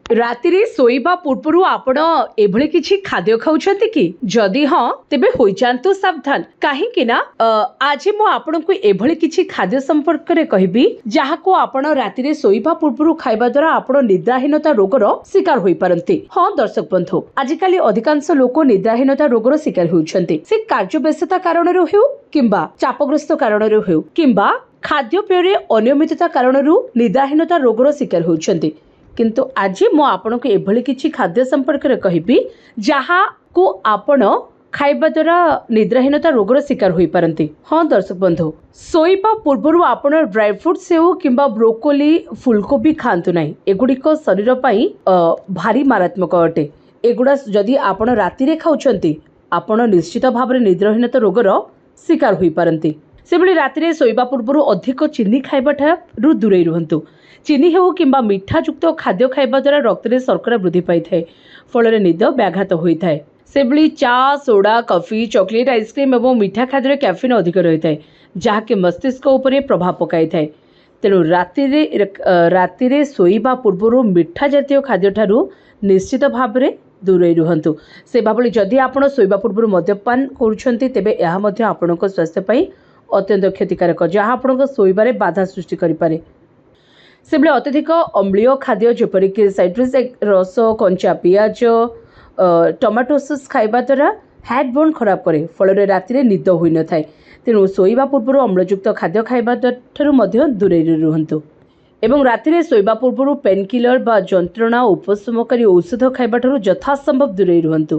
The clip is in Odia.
ରାତିରେ ଶୋଇବା ପୂର୍ବରୁ ଆପଣ ଏଭଳି କିଛି ଖାଦ୍ୟ ଖାଉଛନ୍ତି କି? ଯଦି ହଁ, ତେବେ ହୋଇଯାଆନ୍ତୁ ସାବଧାନ, କାହିଁକି ନା ଆଜି ମୁଁ ଆପଣଙ୍କୁ ଏଭଳି କିଛି ଖାଦ୍ୟ ସମ୍ପର୍କରେ କହିବି ଯାହାକୁ ଆପଣ ରାତିରେ ଶୋଇବା ପୂର୍ବରୁ ଖାଇବା ଦ୍ୱାରା ଆପଣ ନିଦ୍ରାହୀନତା ରୋଗର ଶିକାର ହୋଇପାରନ୍ତି। ହଁ ଦର୍ଶକ ବନ୍ଧୁ, ଆଜିକାଲି ଅଧିକାଂଶ ଲୋକ ନିଦ୍ରାହୀନତା ରୋଗର ଶିକାର ହେଉଛନ୍ତି। ସେ କାର୍ଯ୍ୟ ବ୍ୟସ୍ତତା କାରଣରୁ ହେଉ କିମ୍ବା ଚାପଗ୍ରସ୍ତ କାରଣରୁ ହେଉ କିମ୍ବା ଖାଦ୍ୟପେୟରେ ଅନିୟମିତତା କାରଣରୁ ନିଦ୍ରାହୀନତା ରୋଗର ଶିକାର ହେଉଛନ୍ତି। କିନ୍ତୁ ଆଜି ମୁଁ ଆପଣଙ୍କୁ ଏଭଳି କିଛି ଖାଦ୍ୟ ସମ୍ପର୍କରେ କହିବି ଯାହାକୁ ଆପଣ ଖାଇବା ଦ୍ୱାରା ନିଦ୍ରାହୀନତା ରୋଗର ଶିକାର ହୋଇପାରନ୍ତି। ହଁ ଦର୍ଶକ ବନ୍ଧୁ, ଶୋଇବା ପୂର୍ବରୁ ଆପଣ ଡ୍ରାଏ ଫ୍ରୁଟ୍ସ ହେଉ କିମ୍ବା ବ୍ରୋକୋଲି, ଫୁଲକୋବି ଖାଆନ୍ତୁ ନାହିଁ। ଏଗୁଡ଼ିକ ଶରୀର ପାଇଁ ଭାରି ମାରାତ୍ମକ ଅଟେ। ଏଗୁଡ଼ା ଯଦି ଆପଣ ରାତିରେ ଖାଉଛନ୍ତି, ଆପଣ ନିଶ୍ଚିତ ଭାବରେ ନିଦ୍ରାହୀନତା ରୋଗର ଶିକାର ହୋଇପାରନ୍ତି। ସେଭଳି ରାତିରେ ଶୋଇବା ପୂର୍ବରୁ ଅଧିକ ଚିନି ଖାଇବାଠାରୁ ଦୂରେଇ ରୁହନ୍ତୁ। ଚିନି ହେଉ କିମ୍ବା ମିଠାଯୁକ୍ତ ଖାଦ୍ୟ ଖାଇବା ଦ୍ୱାରା ରକ୍ତରେ ଶର୍କରା ବୃଦ୍ଧି ପାଇଥାଏ, ଫଳରେ ନିଦ ବ୍ୟାଘାତ ହୋଇଥାଏ। ସେଭଳି ଚା, ସୋଡ଼ା, କଫି, ଚକୋଲେଟ୍, ଆଇସ୍କ୍ରିମ୍ ଏବଂ ମିଠା ଖାଦ୍ୟରେ କ୍ୟାଫିନ୍ ଅଧିକ ରହିଥାଏ, ଯାହାକି ମସ୍ତିଷ୍କ ଉପରେ ପ୍ରଭାବ ପକାଇଥାଏ। ତେଣୁ ରାତିରେ ଶୋଇବା ପୂର୍ବରୁ ମିଠା ଜାତୀୟ ଖାଦ୍ୟଠାରୁ ନିଶ୍ଚିତ ଭାବରେ ଦୂରେଇ ରୁହନ୍ତୁ। ସେଭଳି ଯଦି ଆପଣ ଶୋଇବା ପୂର୍ବରୁ ମଦ୍ୟପାନ କରୁଛନ୍ତି, ତେବେ ଏହା ମଧ୍ୟ ଆପଣଙ୍କ ସ୍ୱାସ୍ଥ୍ୟ ପାଇଁ ଅତ୍ୟନ୍ତ କ୍ଷତିକାରକ, ଯାହା ଆପଣଙ୍କ ଶୋଇବାରେ ବାଧା ସୃଷ୍ଟି କରିପାରେ। ସେଭଳି ଅତ୍ୟଧିକ ଅମ୍ଳୀୟ ଖାଦ୍ୟ ଯେପରିକି ସାଇଟ୍ରସ୍ ରସ, କଞ୍ଚା ପିଆଜ, ଟମାଟୋ ସସ୍ ଖାଇବା ଦ୍ୱାରା ହାର୍ଟ ବୋନ୍ ଖରାପ କରେ, ଫଳରେ ରାତିରେ ନିଦ ହୋଇନଥାଏ। ତେଣୁ ଶୋଇବା ପୂର୍ବରୁ ଅମ୍ଳଯୁକ୍ତ ଖାଦ୍ୟ ଖାଇବା ଠାରୁ ମଧ୍ୟ ଦୂରେଇ ରୁହନ୍ତୁ। ଏବଂ ରାତିରେ ଶୋଇବା ପୂର୍ବରୁ ପେନ୍ କିଲର ବା ଯନ୍ତ୍ରଣା ଉପଶମକାରୀ ଔଷଧ ଖାଇବାଠାରୁ ଯଥାସମ୍ଭବ ଦୂରେଇ ରୁହନ୍ତୁ।